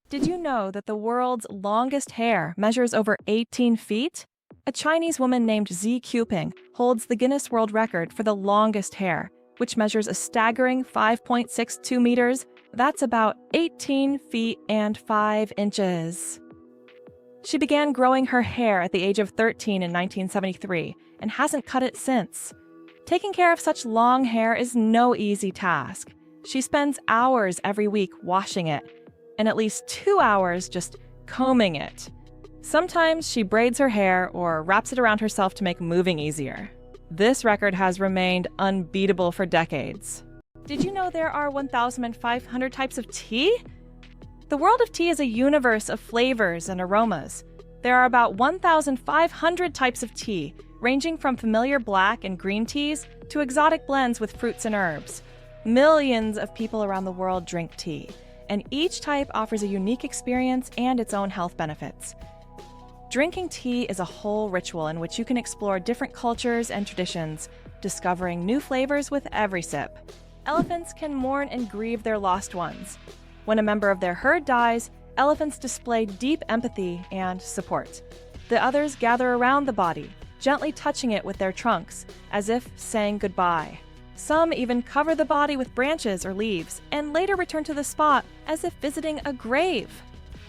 Did you know that the world's longest hair measures over 18 feet? A Chinese woman named Zi Quping holds the Guinness World Record for the longest hair, which measures a staggering 5.62 meters. That's about 18 feet and 5 inches. She began growing her hair at the age of 13 in 1973 and hasn't cut it since. Taking care of such long hair is no easy task. She spends hours every week washing it, and at least 2 hours just combing it. Sometimes she braids her hair or wraps it around herself to make moving easier. This record has remained unbeatable for decades. Did you know there are 1,500 types of tea? The world of tea is a universe of flavors and aromas. There are about 1,500 types of tea, ranging from familiar black and green teas to exotic blends with fruits and herbs. Millions of people around the world drink tea, and each type offers a unique experience and its own health benefits. Drinking tea is a whole ritual in which you can explore different cultures and traditions, discovering new flavors with every sip. Elephants can mourn and grieve their lost ones. When a member of their herd dies, elephants display deep empathy and support. The others gather around the body, gently touching it with their trunks, as if saying goodbye. Some even cover the body with branches or leaves, and later return to the spot as if visiting a grave.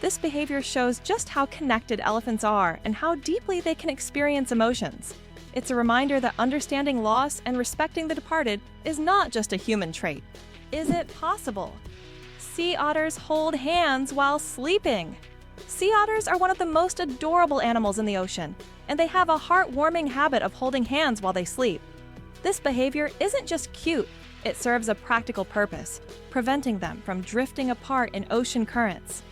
This behavior shows just how connected elephants are and how deeply they can experience emotions. It's a reminder that understanding loss and respecting the departed is not just a human trait. Is it possible? Sea otters hold hands while sleeping. Sea otters are one of the most adorable animals in the ocean, and they have a heartwarming habit of holding hands while they sleep. This behavior isn't just cute, it serves a practical purpose, preventing them from drifting apart in ocean currents.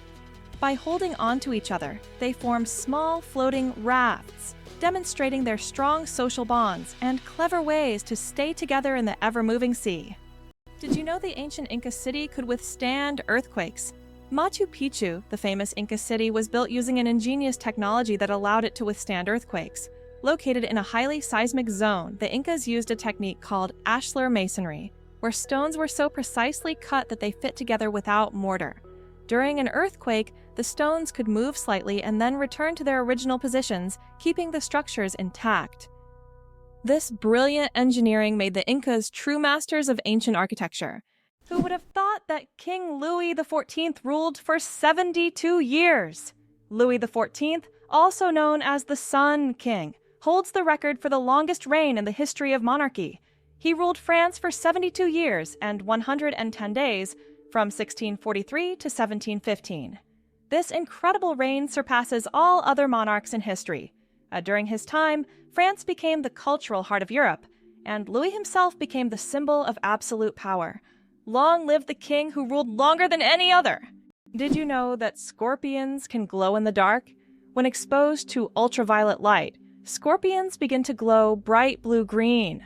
By holding onto each other, they form small floating rafts, demonstrating their strong social bonds and clever ways to stay together in the ever-moving sea. Did you know the ancient Inca city could withstand earthquakes? Machu Picchu, the famous Inca city, was built using an ingenious technology that allowed it to withstand earthquakes. Located in a highly seismic zone, the Incas used a technique called ashlar masonry, where stones were so precisely cut that they fit together without mortar. During an earthquake, the stones could move slightly and then return to their original positions, keeping the structures intact. This brilliant engineering made the Incas true masters of ancient architecture. Who would have thought that King Louis the Fourteenth ruled for 72 years? Louis the Fourteenth, also known as the Sun King, holds the record for the longest reign in the history of monarchy. He ruled France for 72 years and 110 days, from 1643 to 1715. This incredible reign surpasses all other monarchs in history. During his time, France became the cultural heart of Europe, and Louis himself became the symbol of absolute power. Long live the king who ruled longer than any other! Did you know that scorpions can glow in the dark? When exposed to ultraviolet light, scorpions begin to glow bright blue-green.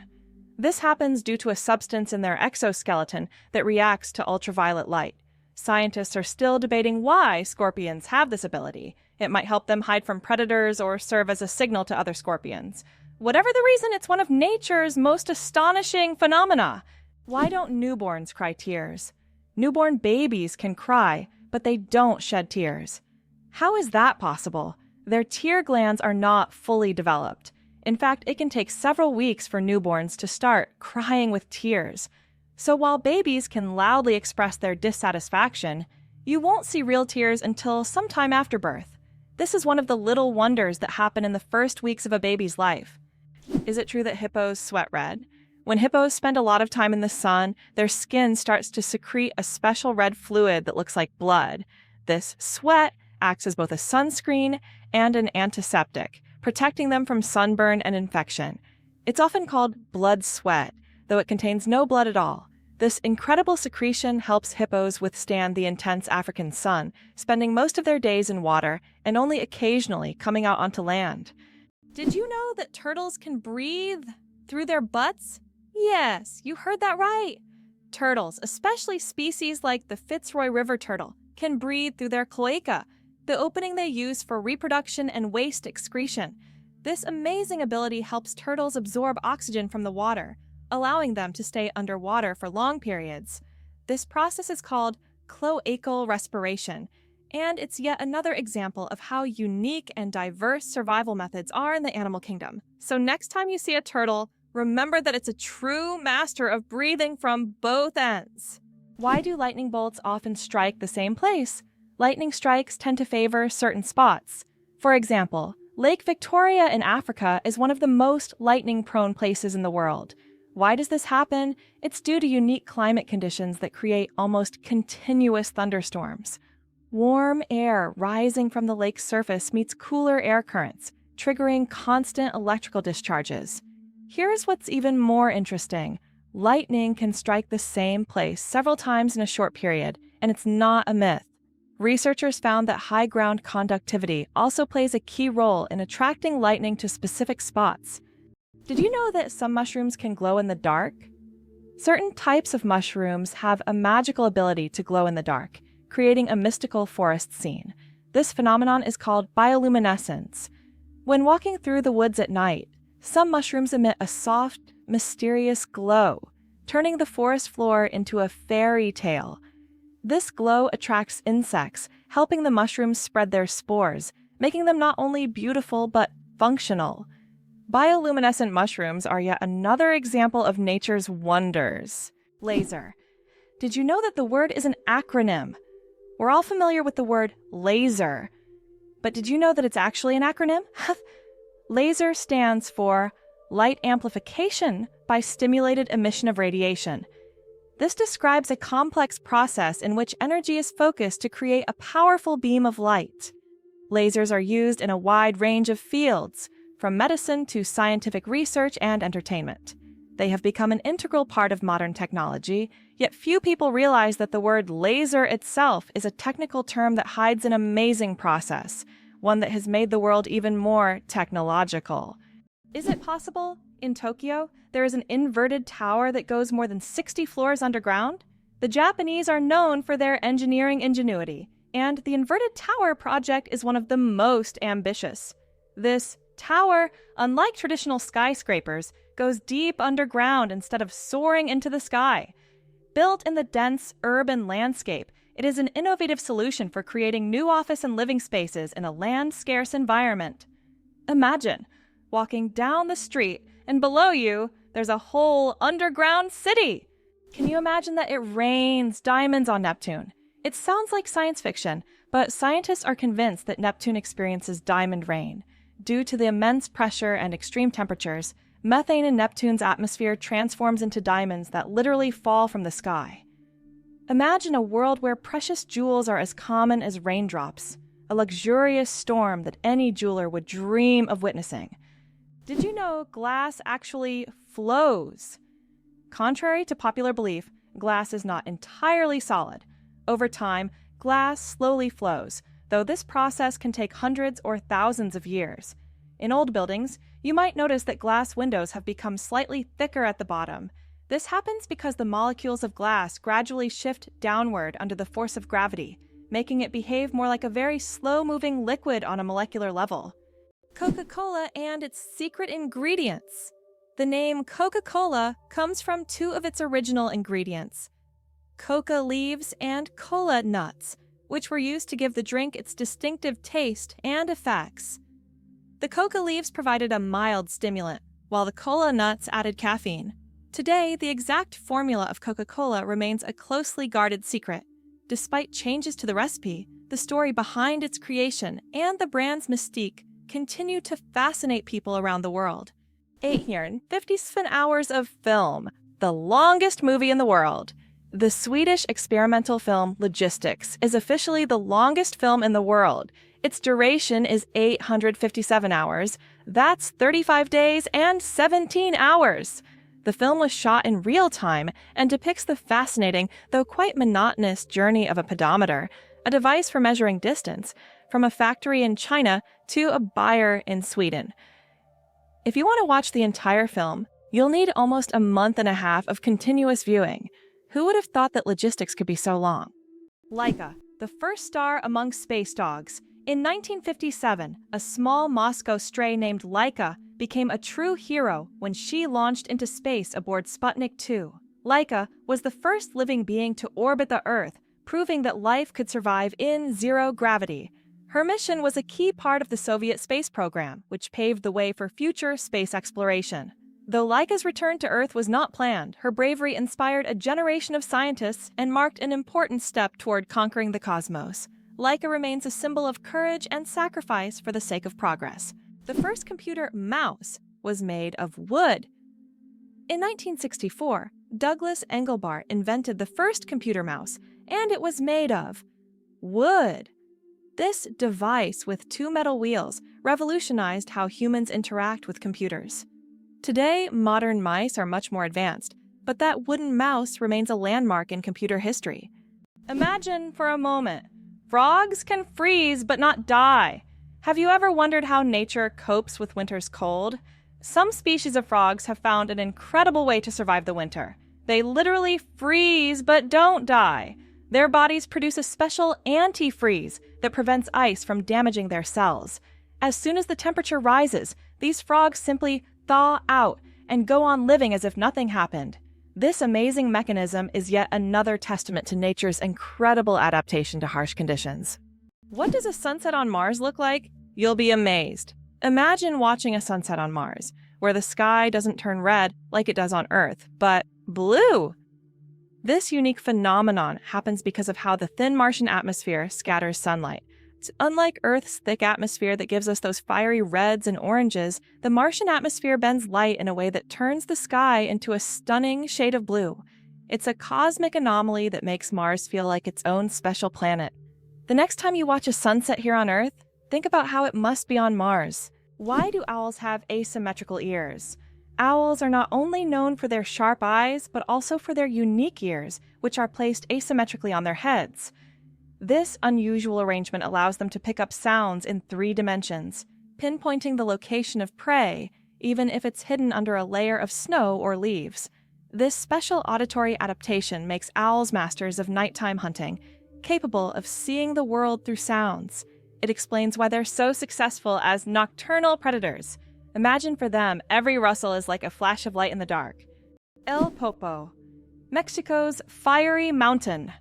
This happens due to a substance in their exoskeleton that reacts to ultraviolet light. Scientists are still debating why scorpions have this ability. It might help them hide from predators or serve as a signal to other scorpions. Whatever the reason, it's one of nature's most astonishing phenomena. Why don't newborns cry tears? Newborn babies can cry, but they don't shed tears. How is that possible? Their tear glands are not fully developed. In fact, it can take several weeks for newborns to start crying with tears. So while babies can loudly express their dissatisfaction, you won't see real tears until sometime after birth. This is one of the little wonders that happen in the first weeks of a baby's life. Is it true that hippos sweat red? When hippos spend a lot of time in the sun, their skin starts to secrete a special red fluid that looks like blood. This sweat acts as both a sunscreen and an antiseptic, protecting them from sunburn and infection. It's often called blood sweat, though it contains no blood at all. This incredible secretion helps hippos withstand the intense African sun, spending most of their days in water and only occasionally coming out onto land. Did you know that turtles can breathe through their butts? Yes, you heard that right. Turtles, especially species like the Fitzroy River turtle, can breathe through their cloaca, the opening they use for reproduction and waste excretion. This amazing ability helps turtles absorb oxygen from the water, allowing them to stay underwater for long periods. This process is called cloacal respiration, And it's yet another example of how unique and diverse survival methods are in the animal kingdom. So next time you see a turtle, remember that it's a true master of breathing from both ends. Why do lightning bolts often strike the same place? Lightning strikes tend to favor certain spots. For example, Lake Victoria in Africa is one of the most lightning-prone places in the world. Why does this happen? It's due to unique climate conditions that create almost continuous thunderstorms. Warm air rising from the lake's surface meets cooler air currents, triggering constant electrical discharges. Here's what's even more interesting. Lightning can strike the same place several times in a short period, and it's not a myth. Researchers found that high ground conductivity also plays a key role in attracting lightning to specific spots. Did you know that some mushrooms can glow in the dark? Certain types of mushrooms have a magical ability to glow in the dark, creating a mystical forest scene. This phenomenon is called bioluminescence. When walking through the woods at night, some mushrooms emit a soft, mysterious glow, turning the forest floor into a fairy tale. This glow attracts insects, helping the mushrooms spread their spores, making them not only beautiful but functional. Bioluminescent mushrooms are yet another example of nature's wonders. Laser. Did you know that the word is an acronym? We're all familiar with the word laser, but did you know that it's actually an acronym? Laser stands for light amplification by stimulated emission of radiation. This describes a complex process in which energy is focused to create a powerful beam of light. Lasers are used in a wide range of fields, from medicine to scientific research and entertainment. They have become an integral part of modern technology, yet few people realize that the word laser itself is a technical term that hides an amazing process, one that has made the world even more technological. Is it possible? In Tokyo, there is an inverted tower that goes more than 60 floors underground? The Japanese are known for their engineering ingenuity, and the inverted tower project is one of the most ambitious. This tower, unlike traditional skyscrapers, goes deep underground instead of soaring into the sky. Built in the dense urban landscape, it is an innovative solution for creating new office and living spaces in a land-scarce environment. Imagine walking down the street, and below you, there's a whole underground city. Can you imagine that it rains diamonds on Neptune? It sounds like science fiction, but scientists are convinced that Neptune experiences diamond rain. Due to the immense pressure and extreme temperatures, methane in Neptune's atmosphere transforms into diamonds that literally fall from the sky. Imagine a world where precious jewels are as common as raindrops, a luxurious storm that any jeweler would dream of witnessing. Did you know glass actually flows? Contrary to popular belief, glass is not entirely solid. Over time, glass slowly flows, though this process can take hundreds or thousands of years. In old buildings, you might notice that glass windows have become slightly thicker at the bottom. This happens because the molecules of glass gradually shift downward under the force of gravity, making it behave more like a very slow-moving liquid on a molecular level. Coca-Cola and its secret ingredients. The name Coca-Cola comes from two of its original ingredients, coca leaves and cola nuts, which were used to give the drink its distinctive taste and effects. The coca leaves provided a mild stimulant, while the cola nuts added caffeine. Today, the exact formula of Coca-Cola remains a closely guarded secret. Despite changes to the recipe, the story behind its creation and the brand's mystique continue to fascinate people around the world. 857 hours of film, the longest movie in the world. The Swedish experimental film Logistics is officially the longest film in the world. Its duration is 857 hours. That's 35 days and 17 hours. The film was shot in real time and depicts the fascinating, though quite monotonous, journey of a pedometer, a device for measuring distance, from a factory in China to a buyer in Sweden. If you want to watch the entire film, you'll need almost a month and a half of continuous viewing. Who would have thought that logistics could be so long? Laika, the first star among space dogs. In 1957, a small Moscow stray named Laika became a true hero when she launched into space aboard Sputnik 2. Laika was the first living being to orbit the Earth, proving that life could survive in zero gravity. Her mission was a key part of the Soviet space program, which paved the way for future space exploration. Though Laika's return to Earth was not planned, her bravery inspired a generation of scientists and marked an important step toward conquering the cosmos. Laika remains a symbol of courage and sacrifice for the sake of progress. The first computer mouse was made of wood. In 1964, Douglas Engelbart invented the first computer mouse, and it was made of wood. This device with two metal wheels revolutionized how humans interact with computers. Today, modern mice are much more advanced, but that wooden mouse remains a landmark in computer history. Imagine for a moment, frogs can freeze but not die. Have you ever wondered how nature copes with winter's cold? Some species of frogs have found an incredible way to survive the winter. They literally freeze but don't die. Their bodies produce a special antifreeze that prevents ice from damaging their cells. As soon as the temperature rises, these frogs simply thaw out and go on living as if nothing happened. This amazing mechanism is yet another testament to nature's incredible adaptation to harsh conditions. What does a sunset on Mars look like? You'll be amazed. Imagine watching a sunset on Mars, where the sky doesn't turn red like it does on Earth, but blue. This unique phenomenon happens because of how the thin Martian atmosphere scatters sunlight. Unlike Earth's thick atmosphere that gives us those fiery reds and oranges, the Martian atmosphere bends light in a way that turns the sky into a stunning shade of blue. It's a cosmic anomaly that makes Mars feel like its own special planet. The next time you watch a sunset here on Earth, think about how it must be on Mars. Why do owls have asymmetrical ears? Owls are not only known for their sharp eyes, but also for their unique ears, which are placed asymmetrically on their heads. This unusual arrangement allows them to pick up sounds in 3 dimensions, pinpointing the location of prey, even if it's hidden under a layer of snow or leaves. This special auditory adaptation makes owls masters of nighttime hunting, capable of seeing the world through sounds. It explains why they're so successful as nocturnal predators. Imagine for them, every rustle is like a flash of light in the dark. El Popo, Mexico's fiery mountain.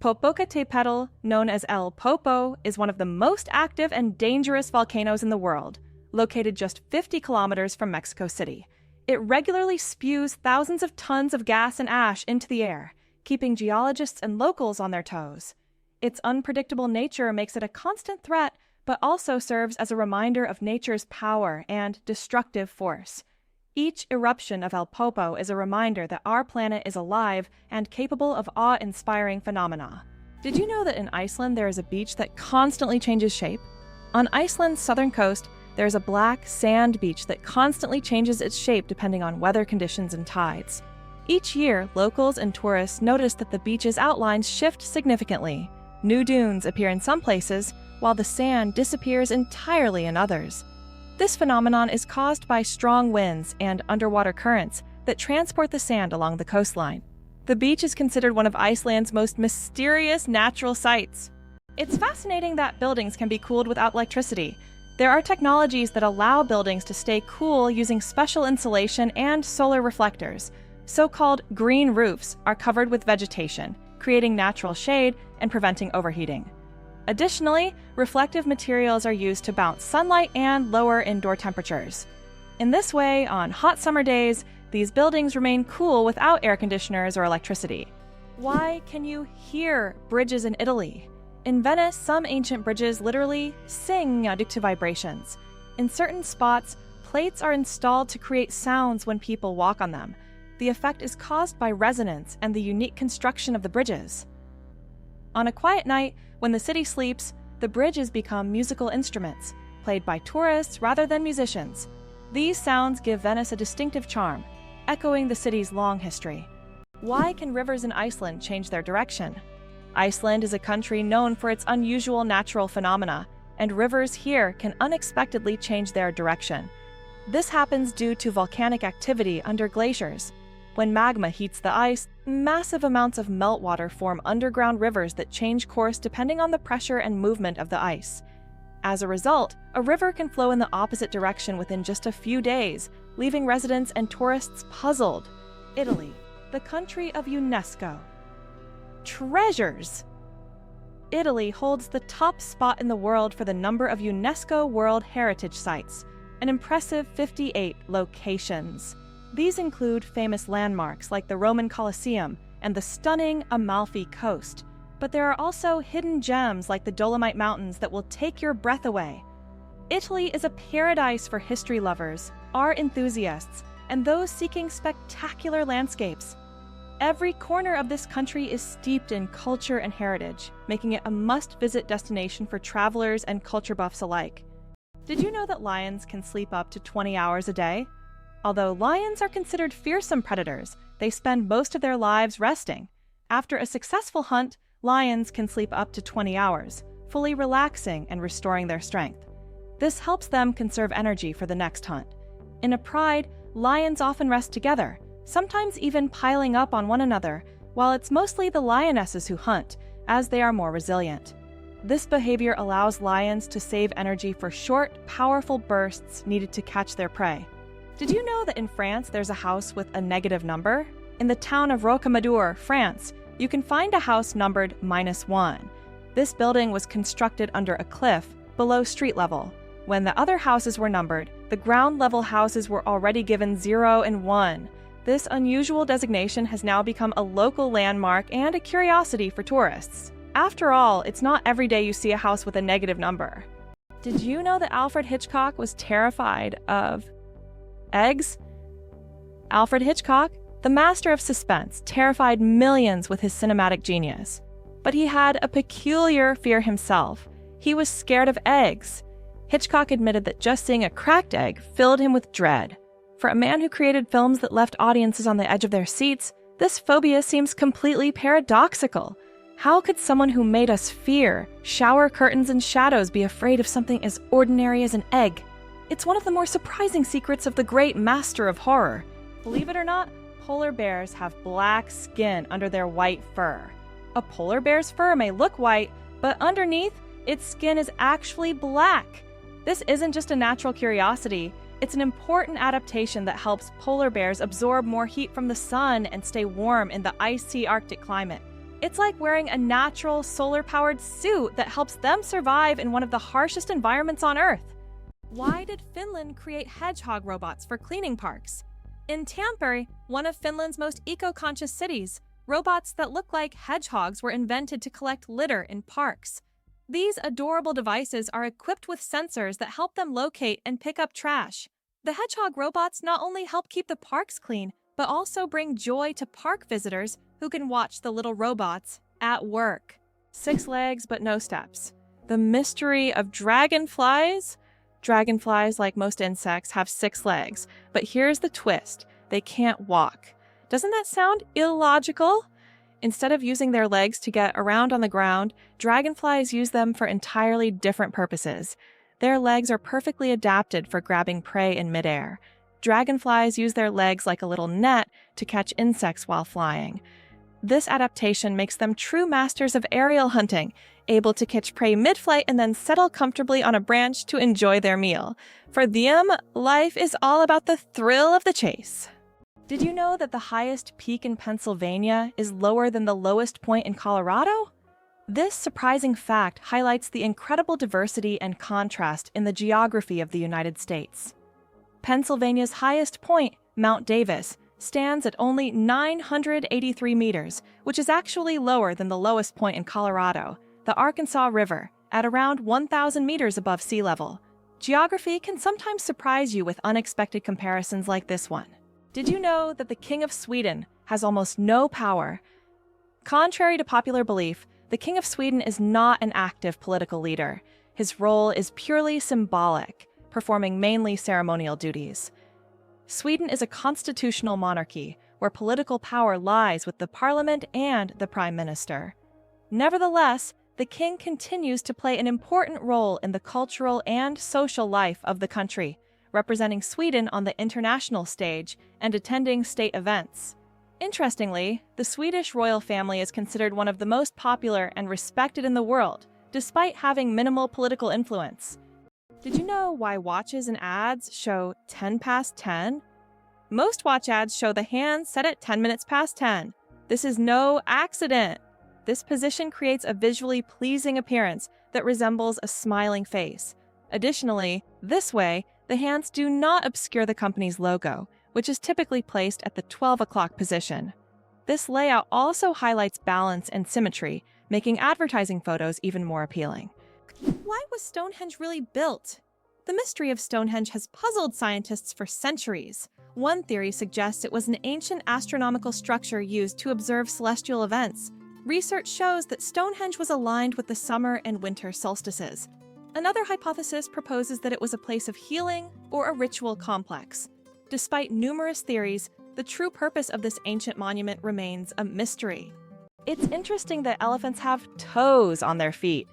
Popocatépetl, known as El Popo, is one of the most active and dangerous volcanoes in the world, located just 50 kilometers from Mexico City. It regularly spews thousands of tons of gas and ash into the air, keeping geologists and locals on their toes. Its unpredictable nature makes it a constant threat, but also serves as a reminder of nature's power and destructive force. Each eruption of El Popo is a reminder that our planet is alive and capable of awe-inspiring phenomena. Did you know that in Iceland there is a beach that constantly changes shape? On Iceland's southern coast, there is a black sand beach that constantly changes its shape depending on weather conditions and tides. Each year, locals and tourists notice that the beach's outlines shift significantly. New dunes appear in some places, while the sand disappears entirely in others. This phenomenon is caused by strong winds and underwater currents that transport the sand along the coastline. The beach is considered one of Iceland's most mysterious natural sights. It's fascinating that buildings can be cooled without electricity. There are technologies that allow buildings to stay cool using special insulation and solar reflectors. So-called green roofs are covered with vegetation, creating natural shade and preventing overheating. Additionally, reflective materials are used to bounce sunlight and lower indoor temperatures. In this way, on hot summer days, these buildings remain cool without air conditioners or electricity. Why can you hear bridges in Italy? In Venice, some ancient bridges literally sing due to vibrations. In certain spots, plates are installed to create sounds when people walk on them. The effect is caused by resonance and the unique construction of the bridges. On a quiet night, when the city sleeps, the bridges become musical instruments, played by tourists rather than musicians. These sounds give Venice a distinctive charm, echoing the city's long history. Why can rivers in Iceland change their direction? Iceland is a country known for its unusual natural phenomena, and rivers here can unexpectedly change their direction. This happens due to volcanic activity under glaciers. When magma heats the ice, massive amounts of meltwater form underground rivers that change course depending on the pressure and movement of the ice. As a result, a river can flow in the opposite direction within just a few days, leaving residents and tourists puzzled. Italy, the country of UNESCO. Treasures! Italy holds the top spot in the world for the number of UNESCO World Heritage Sites, an impressive 58 locations. These include famous landmarks like the Roman Colosseum and the stunning Amalfi Coast, but there are also hidden gems like the Dolomite Mountains that will take your breath away. Italy is a paradise for history lovers, art enthusiasts, and those seeking spectacular landscapes. Every corner of this country is steeped in culture and heritage, making it a must-visit destination for travelers and culture buffs alike. Did you know that lions can sleep up to 20 hours a day? Although lions are considered fearsome predators, they spend most of their lives resting. After a successful hunt, lions can sleep up to 20 hours, fully relaxing and restoring their strength. This helps them conserve energy for the next hunt. In a pride, lions often rest together, sometimes even piling up on one another, while it's mostly the lionesses who hunt, as they are more resilient. This behavior allows lions to save energy for short, powerful bursts needed to catch their prey. Did you know that in France there's a house with a negative number? In the town of Rocamadour, France, you can find a house numbered -1. This building was constructed under a cliff below street level. When the other houses were numbered, the ground-level houses were already given 0 and 1. This unusual designation has now become a local landmark and a curiosity for tourists. After all, it's not every day you see a house with a negative number. Did you know that Alfred Hitchcock was terrified of eggs? Alfred Hitchcock, the master of suspense, terrified millions with his cinematic genius. But he had a peculiar fear himself. He was scared of eggs. Hitchcock admitted that just seeing a cracked egg filled him with dread. For a man who created films that left audiences on the edge of their seats, this phobia seems completely paradoxical. How could someone who made us fear shower curtains and shadows be afraid of something as ordinary as an egg? It's one of the more surprising secrets of the great master of horror. Believe it or not, polar bears have black skin under their white fur. A polar bear's fur may look white, but underneath, its skin is actually black. This isn't just a natural curiosity. It's an important adaptation that helps polar bears absorb more heat from the sun and stay warm in the icy Arctic climate. It's like wearing a natural solar-powered suit that helps them survive in one of the harshest environments on Earth. Why did Finland create hedgehog robots for cleaning parks? In Tampere, one of Finland's most eco-conscious cities, robots that look like hedgehogs were invented to collect litter in parks. These adorable devices are equipped with sensors that help them locate and pick up trash. The hedgehog robots not only help keep the parks clean, but also bring joy to park visitors who can watch the little robots at work. 6 legs but no steps. The mystery of dragonflies? Dragonflies, like most insects, have 6 legs, but here's the twist: they can't walk. Doesn't that sound illogical? Instead of using their legs to get around on the ground, dragonflies use them for entirely different purposes. Their legs are perfectly adapted for grabbing prey in midair. Dragonflies use their legs like a little net to catch insects while flying. This adaptation makes them true masters of aerial hunting, able to catch prey mid-flight and then settle comfortably on a branch to enjoy their meal. For them, life is all about the thrill of the chase. Did you know that the highest peak in Pennsylvania is lower than the lowest point in Colorado? This surprising fact highlights the incredible diversity and contrast in the geography of the United States. Pennsylvania's highest point, Mount Davis, stands at only 983 meters, which is actually lower than the lowest point in Colorado, the Arkansas River, at around 1,000 meters above sea level. Geography can sometimes surprise you with unexpected comparisons like this one. Did you know that the King of Sweden has almost no power? Contrary to popular belief, the King of Sweden is not an active political leader. His role is purely symbolic, performing mainly ceremonial duties. Sweden is a constitutional monarchy where political power lies with the parliament and the prime minister. Nevertheless, the king continues to play an important role in the cultural and social life of the country, representing Sweden on the international stage and attending state events. Interestingly, the Swedish royal family is considered one of the most popular and respected in the world, despite having minimal political influence. Did you know why watches and ads show 10 past 10? Most watch ads show the hands set at 10 minutes past 10. This is no accident. This position creates a visually pleasing appearance that resembles a smiling face. Additionally, this way, the hands do not obscure the company's logo, which is typically placed at the 12 o'clock position. This layout also highlights balance and symmetry, making advertising photos even more appealing. Why was Stonehenge really built? The mystery of Stonehenge has puzzled scientists for centuries. One theory suggests it was an ancient astronomical structure used to observe celestial events. Research shows that Stonehenge was aligned with the summer and winter solstices. Another hypothesis proposes that it was a place of healing or a ritual complex. Despite numerous theories, the true purpose of this ancient monument remains a mystery. It's interesting that elephants have toes on their feet.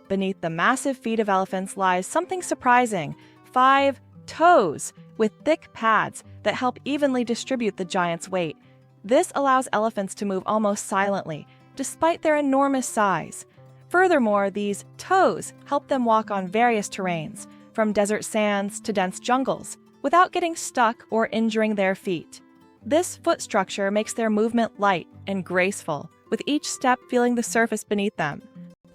Beneath the massive feet of elephants lies something surprising: 5 toes with thick pads that help evenly distribute the giant's weight. This allows elephants to move almost silently, despite their enormous size. Furthermore, these toes help them walk on various terrains, from desert sands to dense jungles, without getting stuck or injuring their feet. This foot structure makes their movement light and graceful, with each step feeling the surface beneath them.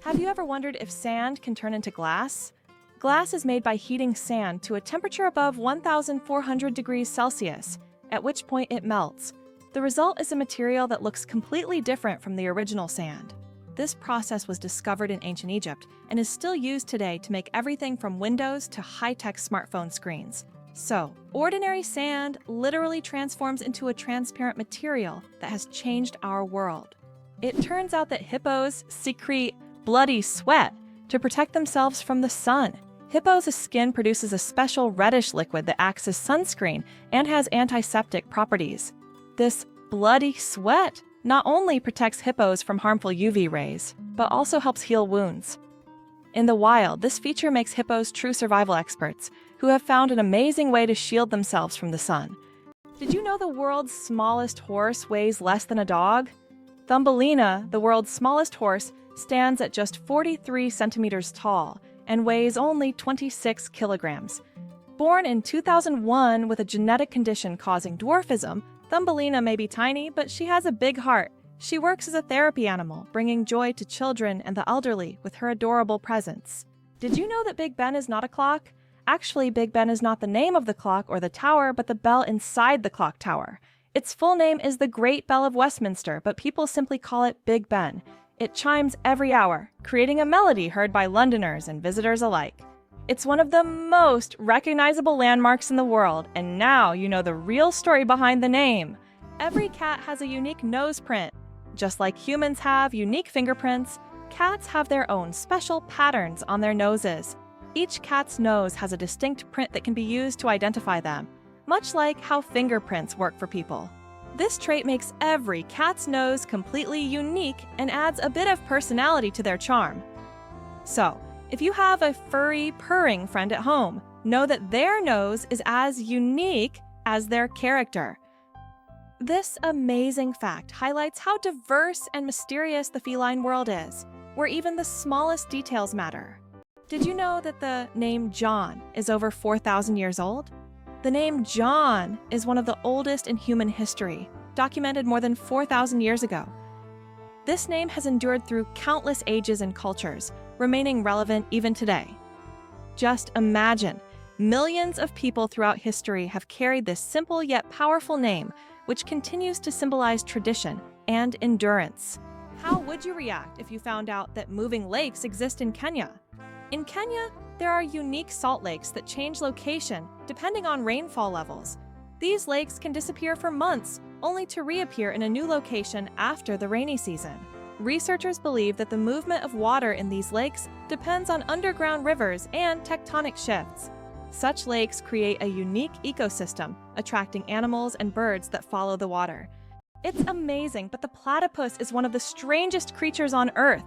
Have you ever wondered if sand can turn into glass? Glass is made by heating sand to a temperature above 1,400 degrees Celsius, at which point it melts. The result is a material that looks completely different from the original sand. This process was discovered in ancient Egypt and is still used today to make everything from windows to high-tech smartphone screens. So, ordinary sand literally transforms into a transparent material that has changed our world. It turns out that hippos secrete bloody sweat to protect themselves from the sun. Hippos' skin produces a special reddish liquid that acts as sunscreen and has antiseptic properties. This bloody sweat not only protects hippos from harmful UV rays, but also helps heal wounds. In the wild, this feature makes hippos true survival experts who have found an amazing way to shield themselves from the sun. Did you know the world's smallest horse weighs less than a dog? Thumbelina, the world's smallest horse, stands at just 43 centimeters tall and weighs only 26 kilograms. Born in 2001 with a genetic condition causing dwarfism, Thumbelina may be tiny, but she has a big heart. She works as a therapy animal, bringing joy to children and the elderly with her adorable presence. Did you know that Big Ben is not a clock? Actually, Big Ben is not the name of the clock or the tower, but the bell inside the clock tower. Its full name is the Great Bell of Westminster, but people simply call it Big Ben. It chimes every hour, creating a melody heard by Londoners and visitors alike. It's one of the most recognizable landmarks in the world, and now you know the real story behind the name. Every cat has a unique nose print. Just like humans have unique fingerprints, cats have their own special patterns on their noses. Each cat's nose has a distinct print that can be used to identify them, much like how fingerprints work for people. This trait makes every cat's nose completely unique and adds a bit of personality to their charm. So, if you have a furry, purring friend at home, know that their nose is as unique as their character. This amazing fact highlights how diverse and mysterious the feline world is, where even the smallest details matter. Did you know that the name John is over 4,000 years old? The name John is one of the oldest in human history, documented more than 4,000 years ago. This name has endured through countless ages and cultures, remaining relevant even today. Just imagine, millions of people throughout history have carried this simple yet powerful name, which continues to symbolize tradition and endurance. How would you react if you found out that moving lakes exist in Kenya? In Kenya, there are unique salt lakes that change location depending on rainfall levels. These lakes can disappear for months, only to reappear in a new location after the rainy season. Researchers believe that the movement of water in these lakes depends on underground rivers and tectonic shifts. Such lakes create a unique ecosystem, attracting animals and birds that follow the water. It's amazing, but the platypus is one of the strangest creatures on Earth.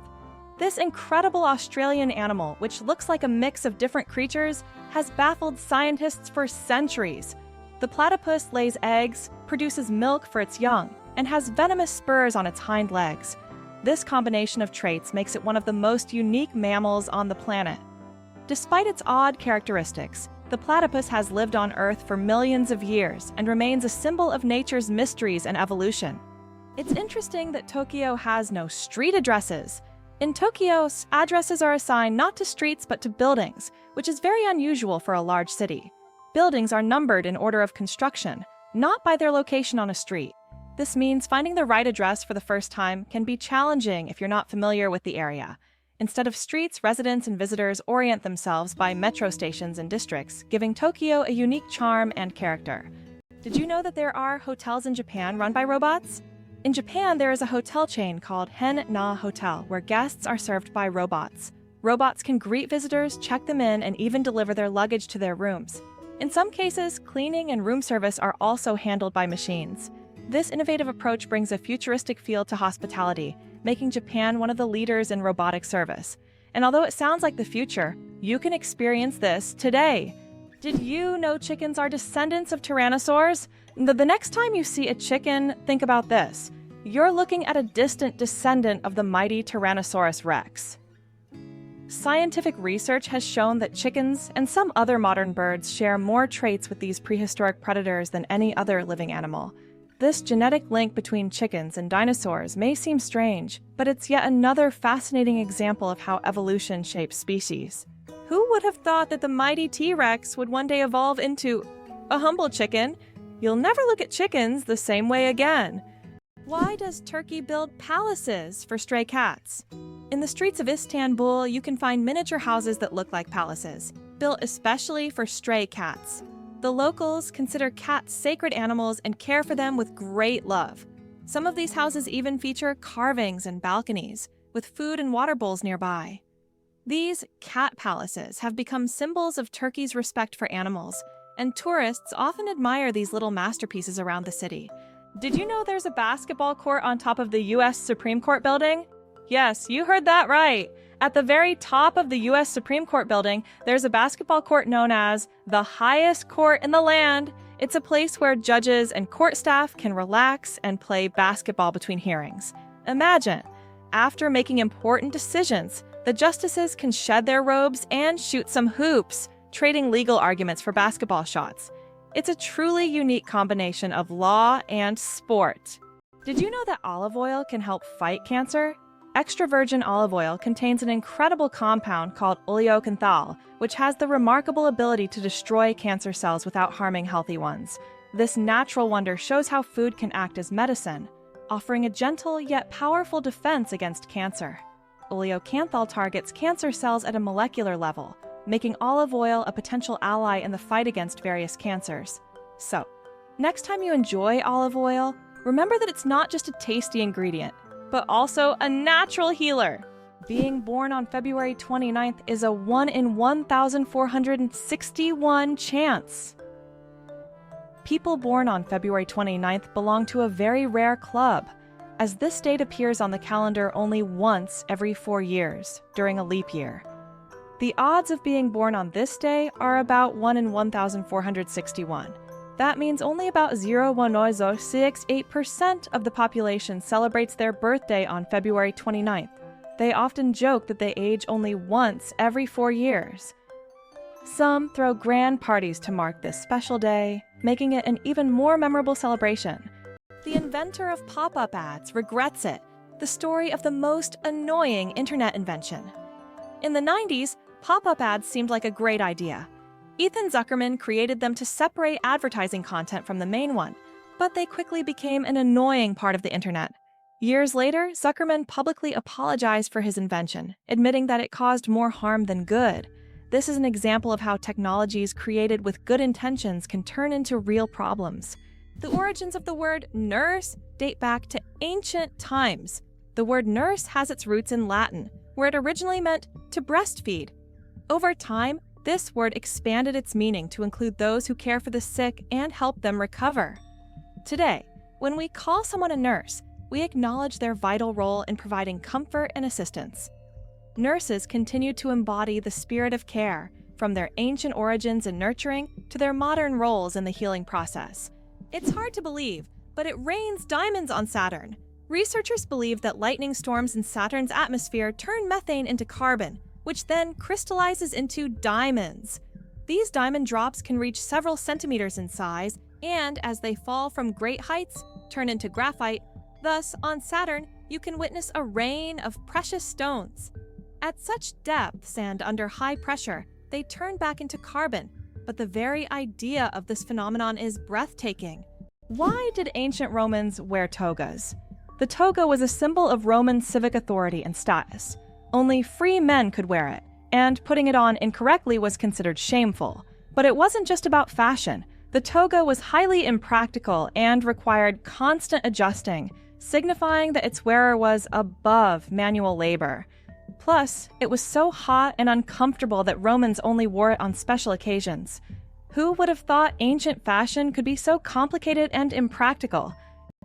This incredible Australian animal, which looks like a mix of different creatures, has baffled scientists for centuries. The platypus lays eggs, produces milk for its young, and has venomous spurs on its hind legs. This combination of traits makes it one of the most unique mammals on the planet. Despite its odd characteristics, the platypus has lived on Earth for millions of years and remains a symbol of nature's mysteries and evolution. It's interesting that Tokyo has no street addresses. In Tokyo, addresses are assigned not to streets but to buildings, which is very unusual for a large city. Buildings are numbered in order of construction, not by their location on a street. This means finding the right address for the first time can be challenging if you're not familiar with the area. Instead of streets, residents and visitors orient themselves by metro stations and districts, giving Tokyo a unique charm and character. Did you know that there are hotels in Japan run by robots? In Japan, there is a hotel chain called Hen-Na Hotel, where guests are served by robots. Robots can greet visitors, check them in, and even deliver their luggage to their rooms. In some cases, cleaning and room service are also handled by machines. This innovative approach brings a futuristic feel to hospitality, making Japan one of the leaders in robotic service. And although it sounds like the future, you can experience this today. Did you know chickens are descendants of tyrannosaurs? The next time you see a chicken, think about this. You're looking at a distant descendant of the mighty Tyrannosaurus rex. Scientific research has shown that chickens and some other modern birds share more traits with these prehistoric predators than any other living animal. This genetic link between chickens and dinosaurs may seem strange, but it's yet another fascinating example of how evolution shapes species. Who would have thought that the mighty T-Rex would one day evolve into a humble chicken? You'll never look at chickens the same way again. Why does Turkey build palaces for stray cats? In the streets of Istanbul, you can find miniature houses that look like palaces, built especially for stray cats. The locals consider cats sacred animals and care for them with great love. Some of these houses even feature carvings and balconies, with food and water bowls nearby. These cat palaces have become symbols of Turkey's respect for animals, and tourists often admire these little masterpieces around the city. Did you know there's a basketball court on top of the U.S. Supreme Court building? Yes, you heard that right. At the very top of the U.S. Supreme Court building, there's a basketball court known as the highest court in the land. It's a place where judges and court staff can relax and play basketball between hearings. Imagine, after making important decisions, the justices can shed their robes and shoot some hoops, trading legal arguments for basketball shots. It's a truly unique combination of law and sport. Did you know that olive oil can help fight cancer? Extra virgin olive oil contains an incredible compound called oleocanthal, which has the remarkable ability to destroy cancer cells without harming healthy ones. This natural wonder shows how food can act as medicine, offering a gentle yet powerful defense against cancer. Oleocanthal targets cancer cells at a molecular level, making olive oil a potential ally in the fight against various cancers. So, next time you enjoy olive oil, remember that it's not just a tasty ingredient, but also a natural healer. Being born on February 29th is a 1 in 1,461 chance. People born on February 29th belong to a very rare club, as this date appears on the calendar only once every 4 years, during a leap year. The odds of being born on this day are about 1 in 1,461. That means only about 0.068% of the population celebrates their birthday on February 29th. They often joke that they age only once every 4 years. Some throw grand parties to mark this special day, making it an even more memorable celebration. The inventor of pop-up ads regrets it, the story of the most annoying internet invention. In the 90s, pop-up ads seemed like a great idea. Ethan Zuckerman created them to separate advertising content from the main one, but they quickly became an annoying part of the internet. Years later, Zuckerman publicly apologized for his invention, admitting that it caused more harm than good. This is an example of how technologies created with good intentions can turn into real problems. The origins of the word nurse date back to ancient times. The word nurse has its roots in Latin, where it originally meant to breastfeed. Over time, this word expanded its meaning to include those who care for the sick and help them recover. Today, when we call someone a nurse, we acknowledge their vital role in providing comfort and assistance. Nurses continue to embody the spirit of care, from their ancient origins in nurturing to their modern roles in the healing process. It's hard to believe, but it rains diamonds on Saturn. Researchers believe that lightning storms in Saturn's atmosphere turn methane into carbon, which then crystallizes into diamonds. These diamond drops can reach several centimeters in size, and as they fall from great heights, turn into graphite, Thus, on Saturn, you can witness a rain of precious stones. At such depths and under high pressure, they turn back into carbon, but the very idea of this phenomenon is breathtaking. Why did ancient Romans wear togas? The toga was a symbol of Roman civic authority and status. Only free men could wear it, and putting it on incorrectly was considered shameful. But it wasn't just about fashion. The toga was highly impractical and required constant adjusting, signifying that its wearer was above manual labor. Plus, it was so hot and uncomfortable that Romans only wore it on special occasions. Who would have thought ancient fashion could be so complicated and impractical?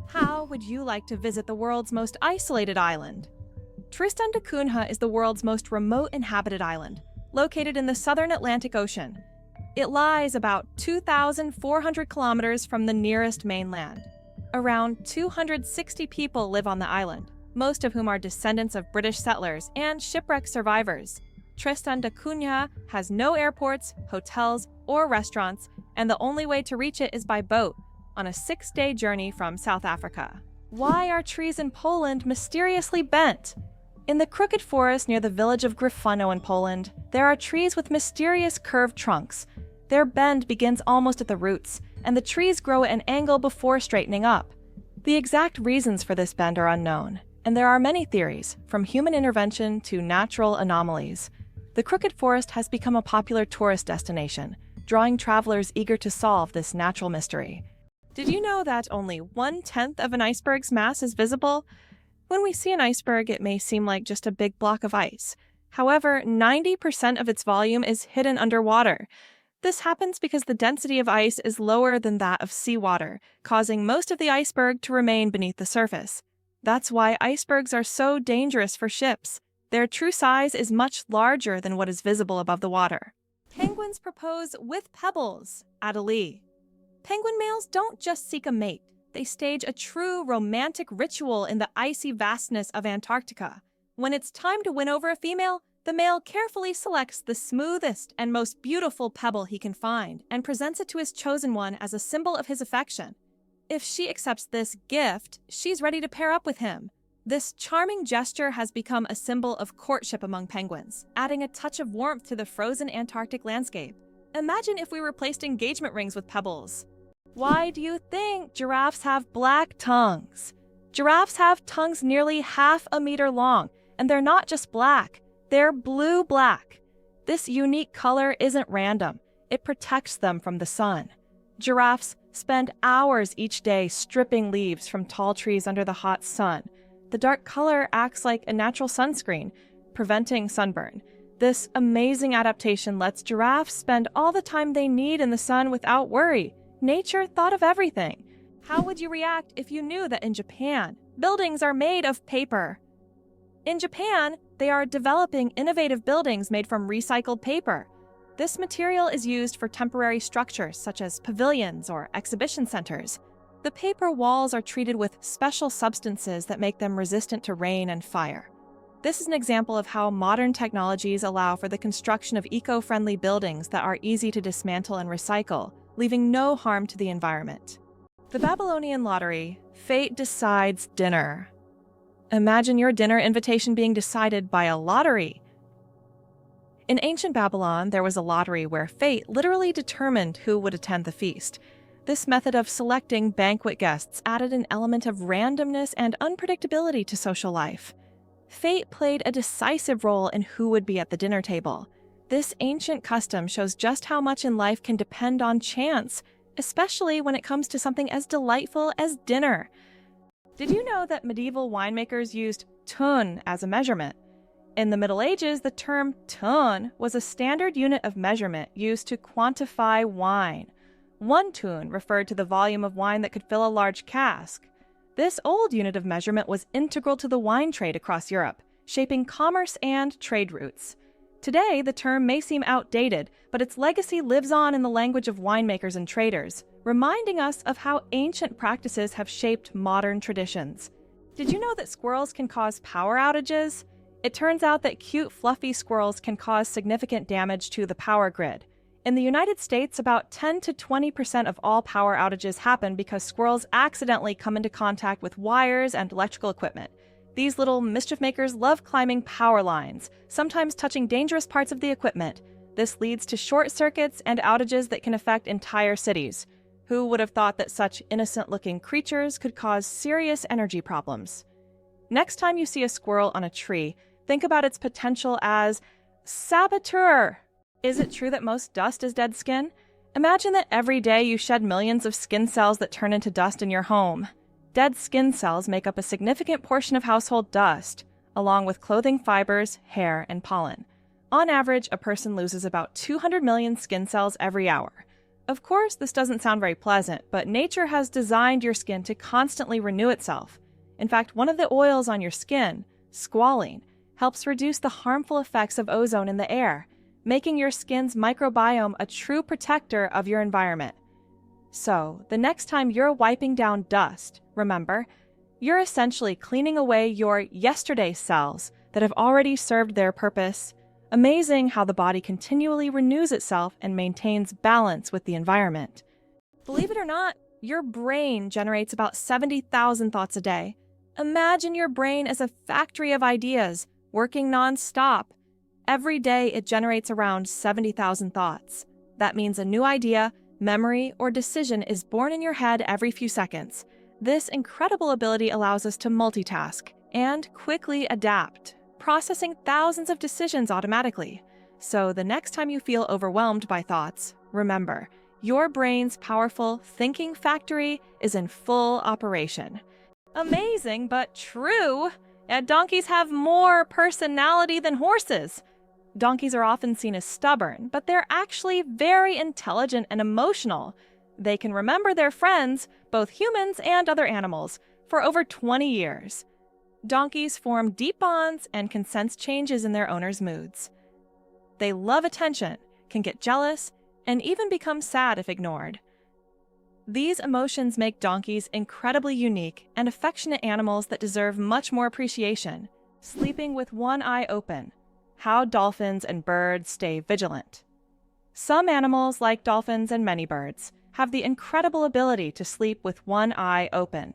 How would you like to visit the world's most isolated island? Tristan da Cunha is the world's most remote inhabited island, located in the southern Atlantic Ocean. It lies about 2,400 kilometers from the nearest mainland. Around 260 people live on the island, most of whom are descendants of British settlers and shipwreck survivors. Tristan da Cunha has no airports, hotels, or restaurants, and the only way to reach it is by boat, on a 6-day journey from South Africa. Why are trees in Poland mysteriously bent? In the crooked forest near the village of Gryfino in Poland, there are trees with mysterious curved trunks. Their bend begins almost at the roots, and the trees grow at an angle before straightening up. The exact reasons for this bend are unknown, and there are many theories, from human intervention to natural anomalies. The crooked forest has become a popular tourist destination, drawing travelers eager to solve this natural mystery. Did you know that only 1/10 of an iceberg's mass is visible? When we see an iceberg, it may seem like just a big block of ice. However, 90% of its volume is hidden underwater. This happens because the density of ice is lower than that of seawater, causing most of the iceberg to remain beneath the surface. That's why icebergs are so dangerous for ships. Their true size is much larger than what is visible above the water. Penguins propose with pebbles at a lee. Penguin males don't just seek a mate. They stage a true romantic ritual in the icy vastness of Antarctica. When it's time to win over a female, the male carefully selects the smoothest and most beautiful pebble he can find and presents it to his chosen one as a symbol of his affection. If she accepts this gift, she's ready to pair up with him. This charming gesture has become a symbol of courtship among penguins, adding a touch of warmth to the frozen Antarctic landscape. Imagine if we replaced engagement rings with pebbles. Why do you think giraffes have black tongues? Giraffes have tongues nearly 1/2 meter long, and they're not just black, they're blue-black. This unique color isn't random. It protects them from the sun. Giraffes spend hours each day stripping leaves from tall trees under the hot sun. The dark color acts like a natural sunscreen, preventing sunburn. This amazing adaptation lets giraffes spend all the time they need in the sun without worry. Nature thought of everything. How would you react if you knew that in Japan, buildings are made of paper? In Japan, they are developing innovative buildings made from recycled paper. This material is used for temporary structures such as pavilions or exhibition centers. The paper walls are treated with special substances that make them resistant to rain and fire. This is an example of how modern technologies allow for the construction of eco-friendly buildings that are easy to dismantle and recycle, leaving no harm to the environment. The Babylonian lottery, fate decides dinner. Imagine your dinner invitation being decided by a lottery. In ancient Babylon, there was a lottery where fate literally determined who would attend the feast. This method of selecting banquet guests added an element of randomness and unpredictability to social life. Fate played a decisive role in who would be at the dinner table. This ancient custom shows just how much in life can depend on chance, especially when it comes to something as delightful as dinner. Did you know that medieval winemakers used tun as a measurement? In the Middle Ages, the term tun was a standard unit of measurement used to quantify wine. 1 tun referred to the volume of wine that could fill a large cask. This old unit of measurement was integral to the wine trade across Europe, shaping commerce and trade routes. Today, the term may seem outdated, but its legacy lives on in the language of winemakers and traders, reminding us of how ancient practices have shaped modern traditions. Did you know that squirrels can cause power outages? It turns out that cute, fluffy squirrels can cause significant damage to the power grid. In the United States, about 10 to 20% of all power outages happen because squirrels accidentally come into contact with wires and electrical equipment. These little mischief makers love climbing power lines, sometimes touching dangerous parts of the equipment. This leads to short circuits and outages that can affect entire cities. Who would have thought that such innocent-looking creatures could cause serious energy problems? Next time you see a squirrel on a tree, think about its potential as saboteur. Is it true that most dust is dead skin? Imagine that every day you shed millions of skin cells that turn into dust in your home. Dead skin cells make up a significant portion of household dust, along with clothing fibers, hair, and pollen. On average, a person loses about 200 million skin cells every hour. Of course, this doesn't sound very pleasant, but nature has designed your skin to constantly renew itself. In fact, one of the oils on your skin, squalene, helps reduce the harmful effects of ozone in the air, making your skin's microbiome a true protector of your environment. So, the next time you're wiping down dust, remember, you're essentially cleaning away your yesterday cells that have already served their purpose. Amazing how the body continually renews itself and maintains balance with the environment. Believe it or not, your brain generates about 70,000 thoughts a day. Imagine your brain as a factory of ideas, working non-stop. Every day it generates around 70,000 thoughts. That means a new idea, memory, or decision is born in your head every few seconds. This incredible ability allows us to multitask and quickly adapt, processing thousands of decisions automatically. So the next time you feel overwhelmed by thoughts, remember, your brain's powerful thinking factory is in full operation. Amazing, but true. Donkeys have more personality than horses. Donkeys are often seen as stubborn, but they're actually very intelligent and emotional. They can remember their friends, both humans and other animals, for over 20 years. Donkeys form deep bonds and can sense changes in their owners' moods. They love attention, can get jealous, and even become sad if ignored. These emotions make donkeys incredibly unique and affectionate animals that deserve much more appreciation. Sleeping with one eye open. How dolphins and birds stay vigilant. Some animals, like dolphins and many birds, have the incredible ability to sleep with one eye open.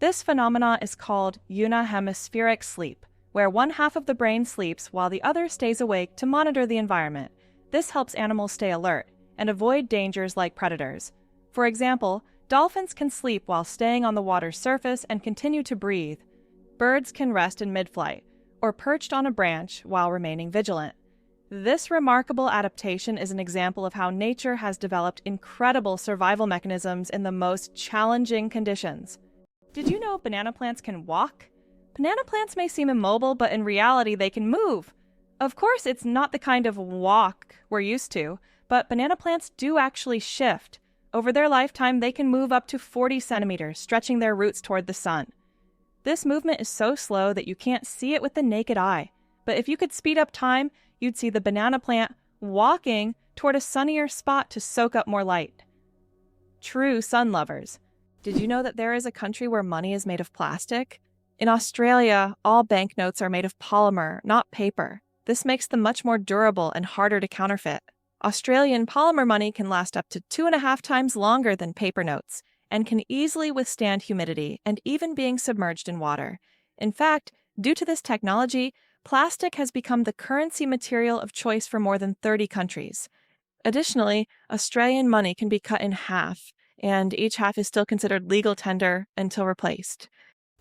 This phenomenon is called unihemispheric sleep, where one half of the brain sleeps while the other stays awake to monitor the environment. This helps animals stay alert and avoid dangers like predators. For example, dolphins can sleep while staying on the water's surface and continue to breathe. Birds can rest in mid-flight, or perched on a branch while remaining vigilant. This remarkable adaptation is an example of how nature has developed incredible survival mechanisms in the most challenging conditions. Did you know banana plants can walk? Banana plants may seem immobile, but in reality they can move. Of course, it's not the kind of walk we're used to, but banana plants do actually shift. Over their lifetime, they can move up to 40 centimeters, stretching their roots toward the sun. This movement is so slow that you can't see it with the naked eye. But if you could speed up time, you'd see the banana plant walking toward a sunnier spot to soak up more light. True sun lovers. Did you know that there is a country where money is made of plastic? In Australia, all banknotes are made of polymer, not paper. This makes them much more durable and harder to counterfeit. Australian polymer money can last up to 2.5 times longer than paper notes and can easily withstand humidity and even being submerged in water. In fact, due to this technology, plastic has become the currency material of choice for more than 30 countries. Additionally, Australian money can be cut in half, and each half is still considered legal tender until replaced.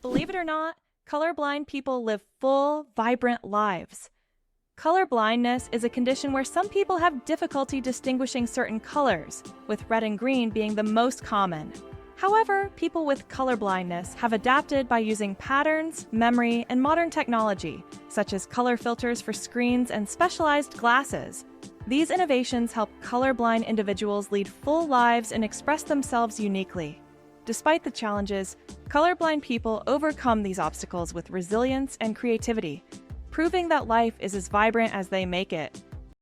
Believe it or not, colorblind people live full, vibrant lives. Color blindness is a condition where some people have difficulty distinguishing certain colors, with red and green being the most common. However, people with color blindness have adapted by using patterns, memory, and modern technology, such as color filters for screens and specialized glasses. These innovations help colorblind individuals lead full lives and express themselves uniquely. Despite the challenges, colorblind people overcome these obstacles with resilience and creativity, proving that life is as vibrant as they make it.